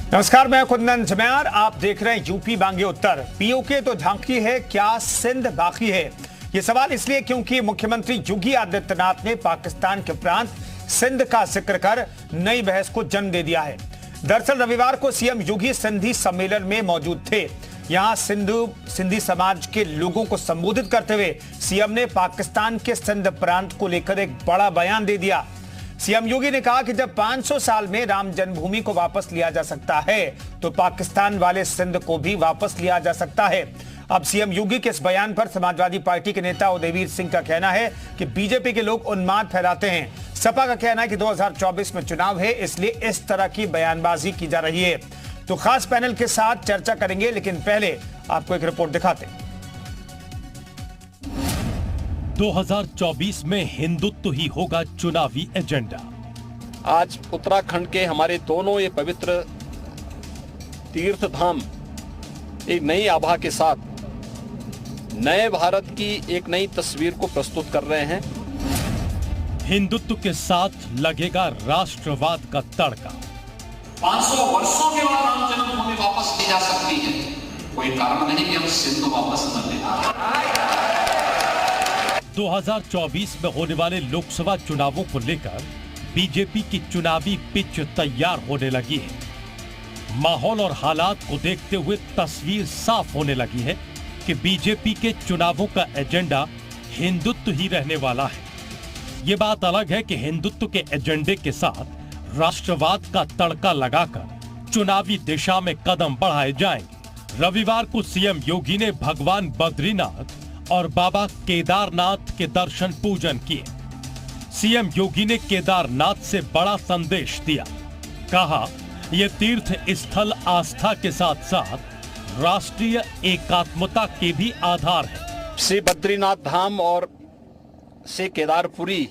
नमस्कार, मैं कुंदन जमयार। आप देख रहे हैं यूपी मांगे उत्तर। पीओके तो झांकी है, क्या सिंध बाकी है? ये सवाल इसलिए क्योंकि मुख्यमंत्री योगी आदित्यनाथ ने पाकिस्तान के प्रांत सिंध का जिक्र कर नई बहस को जन्म दे दिया है। दरअसल रविवार को सीएम योगी सिंधी सम्मेलन में मौजूद थे। यहां सिंधी समाज के लोगों को संबोधित करते हुए सीएम ने पाकिस्तान के सिंध प्रांत को लेकर एक बड़ा बयान दे दिया। सीएम योगी ने कहा कि जब 500 साल में राम जन्मभूमि को वापस लिया जा सकता है तो पाकिस्तान वाले सिंध को भी वापस लिया जा सकता है। अब सीएम योगी के इस बयान पर समाजवादी पार्टी के नेता उदयवीर सिंह का कहना है कि बीजेपी के लोग उन्माद फैलाते हैं। सपा का कहना है कि 2024 में चुनाव है, इसलिए इस तरह की बयानबाजी की जा रही है। तो खास पैनल के साथ चर्चा करेंगे, लेकिन पहले आपको एक रिपोर्ट दिखाते हैं। 2024 में हिंदुत्व ही होगा चुनावी एजेंडा। आज उत्तराखंड के हमारे दोनों ये पवित्र तीर्थ धाम एक नई आभा के साथ नए भारत की एक नई तस्वीर को प्रस्तुत कर रहे हैं। हिंदुत्व के साथ लगेगा राष्ट्रवाद का तड़का। 500 वर्षों के बाद राम जन्मभूमि वापस ली जा सकती है, कोई कारण नहीं कि हम सिंध वापस न ले। 2024 में होने वाले लोकसभा चुनावों को लेकर बीजेपी की चुनावी पिच तैयार होने लगी है। माहौल और हालात को देखते हुए तस्वीर साफ होने लगी है कि बीजेपी के चुनावों का एजेंडा हिंदुत्व ही रहने वाला है। ये बात अलग है कि हिंदुत्व के एजेंडे के साथ राष्ट्रवाद का तड़का लगाकर चुनावी दिशा में कदम बढ़ाए जाएंगे। रविवार को सीएम योगी ने भगवान बद्रीनाथ और बाबा केदारनाथ के दर्शन पूजन किए। सीएम योगी ने केदारनाथ से बड़ा संदेश दिया। कहा, यह तीर्थ स्थल आस्था के साथ साथ राष्ट्रीय एकात्मता के भी आधार है। श्री बद्रीनाथ धाम और से केदारपुरी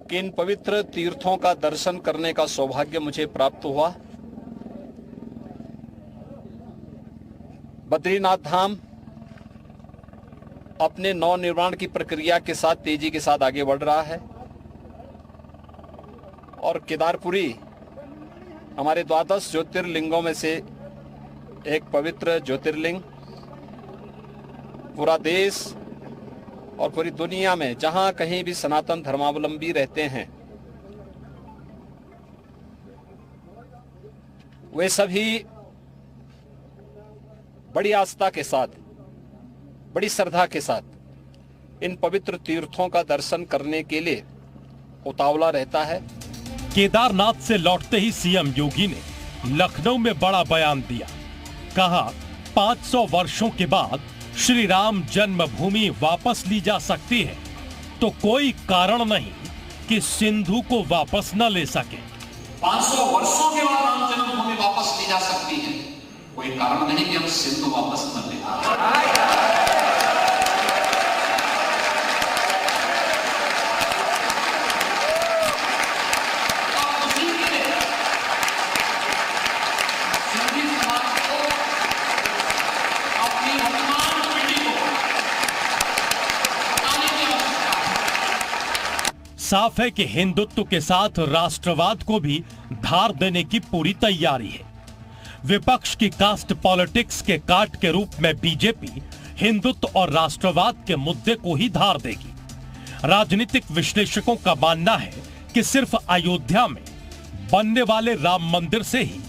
के इन पवित्र तीर्थों का दर्शन करने का सौभाग्य मुझे प्राप्त हुआ। बद्रीनाथ धाम अपने नवनिर्माण की प्रक्रिया के साथ तेजी के साथ आगे बढ़ रहा है और केदारपुरी हमारे 12 ज्योतिर्लिंगों में से एक पवित्र ज्योतिर्लिंग। पूरा देश और पूरी दुनिया में जहां कहीं भी सनातन धर्मावलंबी रहते हैं, वे सभी बड़ी आस्था के साथ, बड़ी श्रद्धा के साथ इन पवित्र तीर्थों का दर्शन करने के लिए उतावला रहता है। केदारनाथ से लौटते ही सीएम योगी ने लखनऊ में बड़ा बयान दिया। कहा, 500 वर्षों के बाद श्री राम जन्मभूमि वापस ली जा सकती है तो कोई कारण नहीं कि सिंधु को वापस न ले सके। 500 वर्षों के बाद राम जन्मभूमि वापस ली जा सकती है, कोई कारण नहीं कि हम सिंधु वापस न ले। साफ है कि हिंदुत्व के साथ राष्ट्रवाद को भी धार देने की पूरी तैयारी है। विपक्ष की कास्ट पॉलिटिक्स के काट के रूप में बीजेपी हिंदुत्व और राष्ट्रवाद के मुद्दे को ही धार देगी। राजनीतिक विश्लेषकों का मानना है कि सिर्फ अयोध्या में बनने वाले राम मंदिर से ही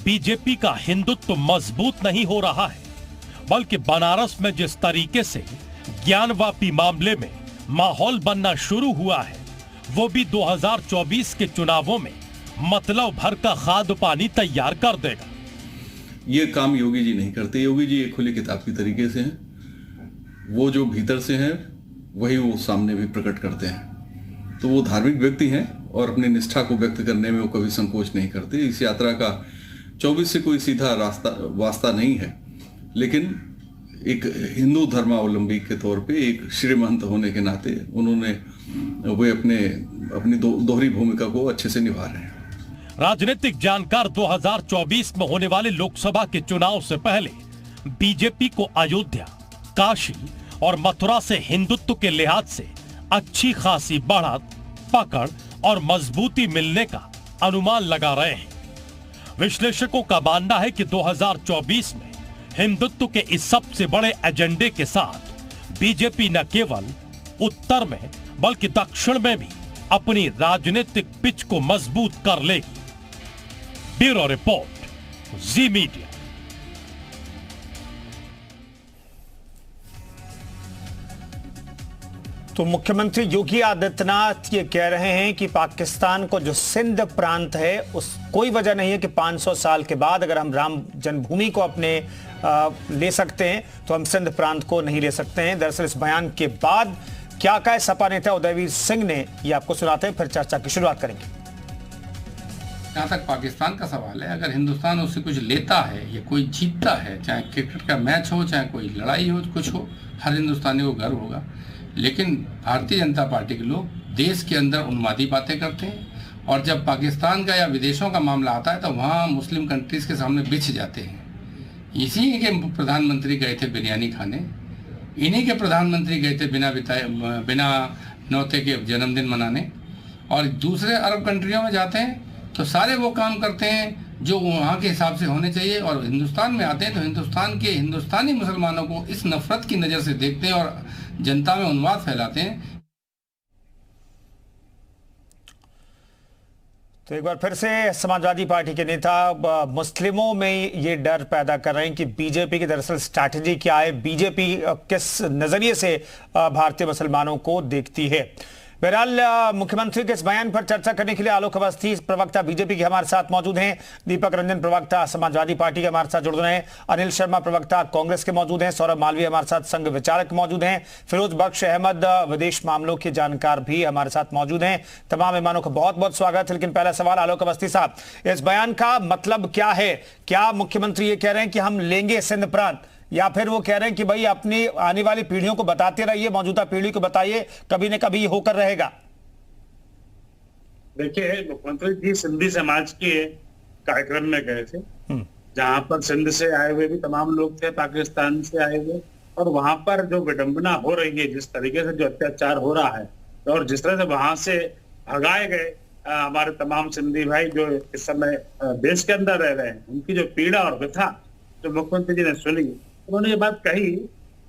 बीजेपी का हिंदुत्व मजबूत नहीं हो रहा है, बल्कि बनारस में जिस तरीके से ज्ञानवापी मामले में माहौल बनना शुरू हुआ है, वो भी 2024 के चुनावों में मतलब भर का खाद पानी तैयार कर देगा। ये काम योगी जी नहीं करते। योगी जी एक खुली किताब की तरीके से हैं। वो जो भीतर से हैं वही वो सामने भी प्रकट करते हैं। तो वो धार्मिक व्यक्ति हैं और अपनी निष्ठा को व्यक्त करने में वो कभी संकोच नहीं करते। इस यात्रा का 24 से कोई सीधा वास्ता नहीं है, लेकिन एक हिंदू धर्मावलंबी के तौर पे एक श्रीमंत होने के नाते उन्होंने वे अपनी दोहरी भूमिका को अच्छे से निभा रहे हैं। राजनीतिक जानकार 2024 में होने वाले लोकसभा के चुनाव से पहले बीजेपी को अयोध्या, काशी और मथुरा से हिंदुत्व के लिहाज से अच्छी खासी बढ़त, पकड़ और मजबूती मिलने का अनुमान लगा रहे हैं। विश्लेषकों का मानना है कि 2024 में हिंदुत्व के इस सबसे बड़े एजेंडे के साथ बीजेपी न केवल उत्तर में बल्कि दक्षिण में भी अपनी राजनीतिक पिच को मजबूत कर लेगी। ब्यूरो रिपोर्ट, जी मीडिया। तो मुख्यमंत्री योगी आदित्यनाथ ये कह रहे हैं कि पाकिस्तान को जो सिंध प्रांत है उस कोई वजह नहीं है कि 500 साल के बाद अगर हम राम जन्मभूमि को अपने ले सकते हैं तो हम सिंध प्रांत को नहीं ले सकते हैं। दरअसल इस बयान के बाद क्या कहा सपा नेता उदयवीर सिंह ने, ये आपको सुनाते हैं, फिर चर्चा की शुरुआत करेंगे। जहाँ तक पाकिस्तान का सवाल है, अगर हिंदुस्तान उससे कुछ लेता है या कोई जीतता है, चाहे क्रिकेट का मैच हो, चाहे कोई लड़ाई हो, कुछ हो, हर हिंदुस्तानी को गर्व होगा। लेकिन भारतीय जनता पार्टी के लोग देश के अंदर उन्मादी बातें करते हैं और जब पाकिस्तान का या विदेशों का मामला आता है तो वहाँ मुस्लिम कंट्रीज़ के सामने बिछ जाते हैं। इसी के प्रधानमंत्री गए थे बिरयानी खाने, इन्हीं के प्रधानमंत्री गए थे बिना नौते के जन्मदिन मनाने, और दूसरे अरब कंट्रियों में जाते हैं तो सारे वो काम करते हैं जो वहाँ के हिसाब से होने चाहिए, और हिंदुस्तान में आते हैं तो हिंदुस्तान के हिंदुस्तानी मुसलमानों को इस नफरत की नज़र से देखते हैं और जनता में उन्माद फैलाते हैं। तो एक बार फिर से समाजवादी पार्टी के नेता मुस्लिमों में ये डर पैदा कर रहे हैं कि बीजेपी की दरअसल स्ट्रैटेजी क्या है, बीजेपी किस नजरिए से भारतीय मुसलमानों को देखती है। बहरहाल मुख्यमंत्री के इस बयान पर चर्चा करने के लिए आलोक अवस्थी प्रवक्ता बीजेपी के हमारे साथ मौजूद हैं, दीपक रंजन प्रवक्ता समाजवादी पार्टी के हमारे साथ जुड़ रहे हैं, अनिल शर्मा प्रवक्ता कांग्रेस के मौजूद हैं, सौरभ मालवीय हमारे साथ संघ विचारक मौजूद हैं, फिरोज बख्श अहमद विदेश मामलों के जानकार भी हमारे साथ मौजूद हैं। तमाम मेहमानों का बहुत बहुत स्वागत है। लेकिन पहला सवाल आलोक अवस्थी साहब, इस बयान का मतलब क्या है? क्या मुख्यमंत्री ये कह रहे हैं कि हम लेंगे सिंध प्रांत, या फिर वो कह रहे हैं कि भाई अपनी आने वाली पीढ़ियों को बताते रहिए, मौजूदा पीढ़ी को बताइए, कभी न कभी होकर रहेगा? देखिए, मुख्यमंत्री जी सिंधी समाज के कार्यक्रम में गए थे जहां पर सिंध से आए हुए भी तमाम लोग थे, पाकिस्तान से आए हुए, और वहां पर जो विडंबना हो रही है, जिस तरीके से जो अत्याचार हो रहा है और जिस तरह से वहां से भगाए गए हमारे तमाम सिंधी भाई जो इस समय देश के अंदर रह रहे हैं, उनकी जो पीड़ा और व्यथा जो मुख्यमंत्री जी ने सुनी, उन्होंने ये बात कही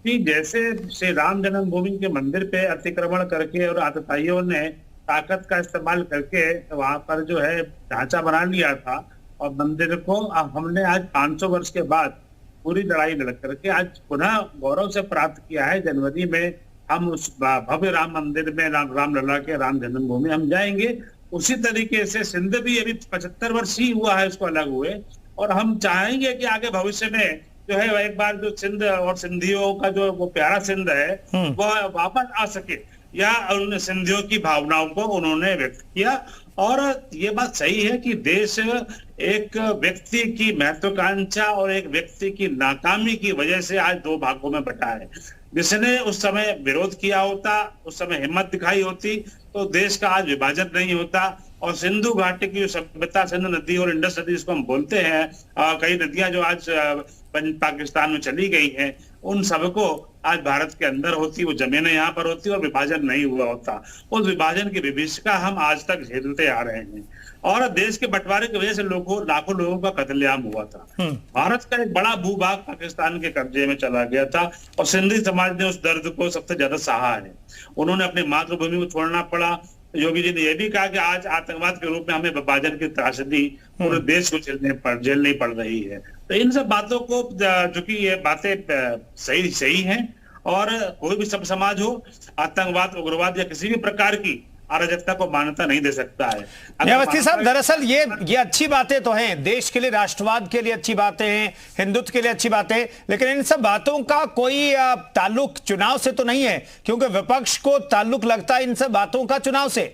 कि जैसे श्री राम जन्मभूमि के मंदिर पे अतिक्रमण करके और आतताइयों ने ताकत का इस्तेमाल करके वहां पर जो है ढांचा बना लिया था, और मंदिर को हमने आज 500 वर्ष के बाद पूरी लड़ाई लड़ करके आज पुनः गौरव से प्राप्त किया है। जनवरी में हम उस भव्य राम मंदिर में रामलला के राम जन्मभूमि हम जाएंगे। उसी तरीके से सिंध भी अभी 75 वर्ष ही हुआ है उसको अलग हुए, और हम चाहेंगे कि आगे भविष्य में जो है एक बार जो सिंध और सिंधियों का जो वो प्यारा सिंध है वो वापस आ सके, या उन सिंधियों की भावनाओं को उन्होंने व्यक्त किया। और ये बात सही है कि देश एक व्यक्ति की महत्वाकांक्षा और एक व्यक्ति की नाकामी की वजह से आज दो भागों में बटा है। जिसने उस समय विरोध किया होता, उस समय हिम्मत दिखाई होती, तो देश का आज विभाजन नहीं होता। और सिंधु घाटी की जो सभ्यता, सिंधु नदी और इंडस नदी जिसको हम बोलते हैं, कई नदियां जो आज पाकिस्तान में चली गई हैं, उन सबको आज भारत के अंदर होती, वो जमीनें यहाँ पर होती और विभाजन नहीं हुआ होता। उस विभाजन की विभीषिका हम आज तक झेलते आ रहे हैं, और देश के बंटवारे की वजह से लाखों लोगों का कत्लेआम हुआ था। भारत का एक बड़ा भूभाग पाकिस्तान के कब्जे में चला गया था, और सिंधी समाज ने उस दर्द को सबसे ज्यादा सहा है। उन्होंने अपनी मातृभूमि को छोड़ना पड़ा। योगी जी ने यह भी कहा कि आज आतंकवाद के रूप में हमें विभाजन की त्रासदी पूरे देश को झेलनी पड़ रही है। तो इन सब बातों को, जो कि ये बातें सही हैं, और कोई भी सब समाज हो आतंकवाद, उग्रवाद या किसी भी प्रकार की अराजकता को मान्यता नहीं दे सकता है। अवस्थी साहब, दरअसल ये अच्छी बातें तो हैं, देश के लिए, राष्ट्रवाद के लिए अच्छी बातें हैं, हिंदुत्व के लिए अच्छी बातें, लेकिन इन सब बातों का कोई ताल्लुक चुनाव से तो नहीं है, क्योंकि विपक्ष को ताल्लुक लगता है इन सब बातों का चुनाव से।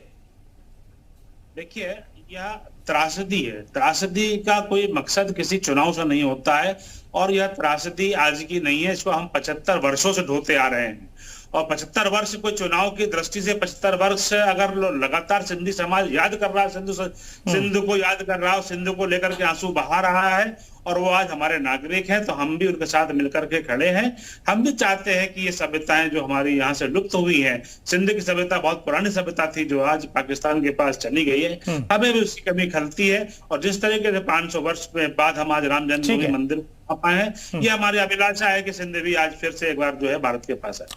देखिए, यह त्रासदी है, त्रासदी का कोई मकसद किसी चुनाव से नहीं होता है, और यह त्रासदी आज की नहीं है, इसको हम 75 वर्षों से ढोते आ रहे हैं। और 75 वर्ष कोई चुनाव की दृष्टि से 75 वर्ष अगर लगातार सिंधी समाज याद कर रहा है, सिंधु को याद कर रहा है, सिंधु को लेकर के आंसू बहा रहा है, और वो आज हमारे नागरिक हैं, तो हम भी उनके साथ मिलकर के खड़े हैं। हम भी चाहते हैं कि ये सभ्यताएं जो हमारी यहाँ से लुप्त हुई हैं, सिंध की सभ्यता बहुत पुरानी सभ्यता थी जो आज पाकिस्तान के पास चली गई है, हमें भी उसकी कमी खलती है। और जिस तरीके से 500 वर्ष में बाद हम आज राम जन्मभूमि मंदिर आ पाए हैं, ये हमारी अभिलाषा है कि सिंध भी आज फिर से एक बार जो है भारत के पास है।